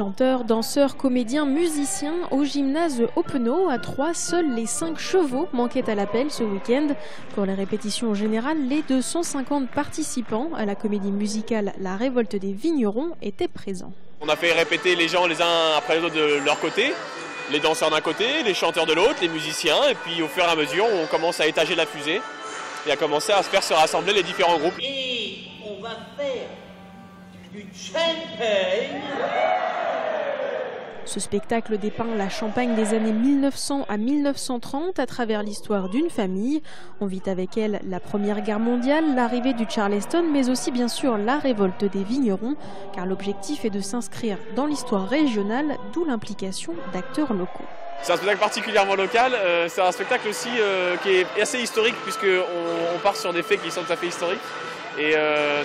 Chanteurs, danseurs, comédiens, musiciens au gymnase Oppenau à Troyes, seuls les 5 chevaux manquaient à l'appel ce week-end. Pour les répétitions générales, les 250 participants à la comédie musicale La Révolte des Vignerons étaient présents. On a fait répéter les gens les uns après les autres de leur côté, les danseurs d'un côté, les chanteurs de l'autre, les musiciens, et puis au fur et à mesure on commence à étager la fusée et à commencer à se rassembler les différents groupes. Et on va faire du champagne. Ce spectacle dépeint la Champagne des années 1900 à 1930 à travers l'histoire d'une famille. On vit avec elle la Première Guerre mondiale, l'arrivée du Charleston, mais aussi bien sûr la révolte des vignerons, car l'objectif est de s'inscrire dans l'histoire régionale, d'où l'implication d'acteurs locaux. C'est un spectacle particulièrement local, c'est un spectacle aussi qui est assez historique puisqu'on part sur des faits qui sont tout à fait historiques. Et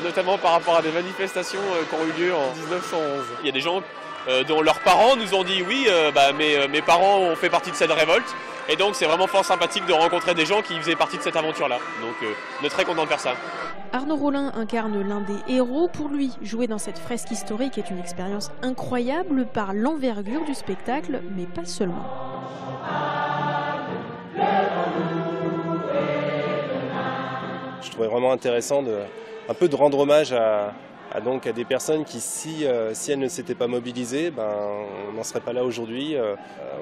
notamment par rapport à des manifestations qui ont eu lieu en 1911. Il y a des gens dont leurs parents nous ont dit oui, mes parents ont fait partie de cette révolte. Et donc c'est vraiment fort sympathique de rencontrer des gens qui faisaient partie de cette aventure-là. Donc on est très content de faire ça. Arnaud Rollin incarne l'un des héros. Pour lui, jouer dans cette fresque historique est une expérience incroyable par l'envergure du spectacle, mais pas seulement. Je trouvais vraiment intéressant un peu de rendre hommage à des personnes qui, si elles ne s'étaient pas mobilisées, on n'en serait pas là aujourd'hui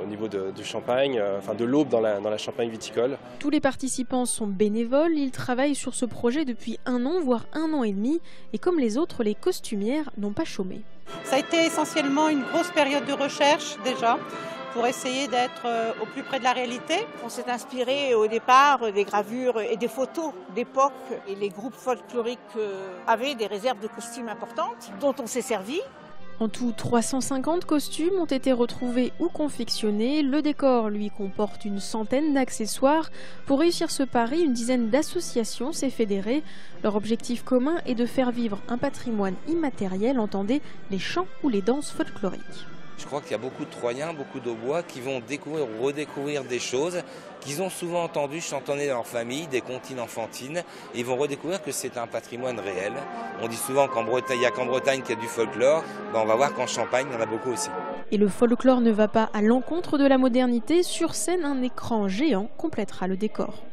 au niveau du Champagne, de l'Aube dans la Champagne viticole. Tous les participants sont bénévoles, ils travaillent sur ce projet depuis 1 an, voire 1 an et demi, et comme les autres, les costumières n'ont pas chômé. Ça a été essentiellement une grosse période de recherche déjà, pour essayer d'être au plus près de la réalité. On s'est inspiré au départ des gravures et des photos d'époque, et les groupes folkloriques avaient des réserves de costumes importantes dont on s'est servi. En tout, 350 costumes ont été retrouvés ou confectionnés. Le décor, lui, comporte une centaine d'accessoires. Pour réussir ce pari, une dizaine d'associations s'est fédérée. Leur objectif commun est de faire vivre un patrimoine immatériel, entendez les chants ou les danses folkloriques. Je crois qu'il y a beaucoup de Troyens, beaucoup d'Aubois qui vont découvrir ou redécouvrir des choses qu'ils ont souvent entendues chantonner dans leur famille, des comptines enfantines, et ils vont redécouvrir que c'est un patrimoine réel. On dit souvent qu'en Bretagne, il n'y a qu'en Bretagne qu'il y a du folklore, on va voir qu'en Champagne, il y en a beaucoup aussi. Et le folklore ne va pas à l'encontre de la modernité. Sur scène, un écran géant complétera le décor.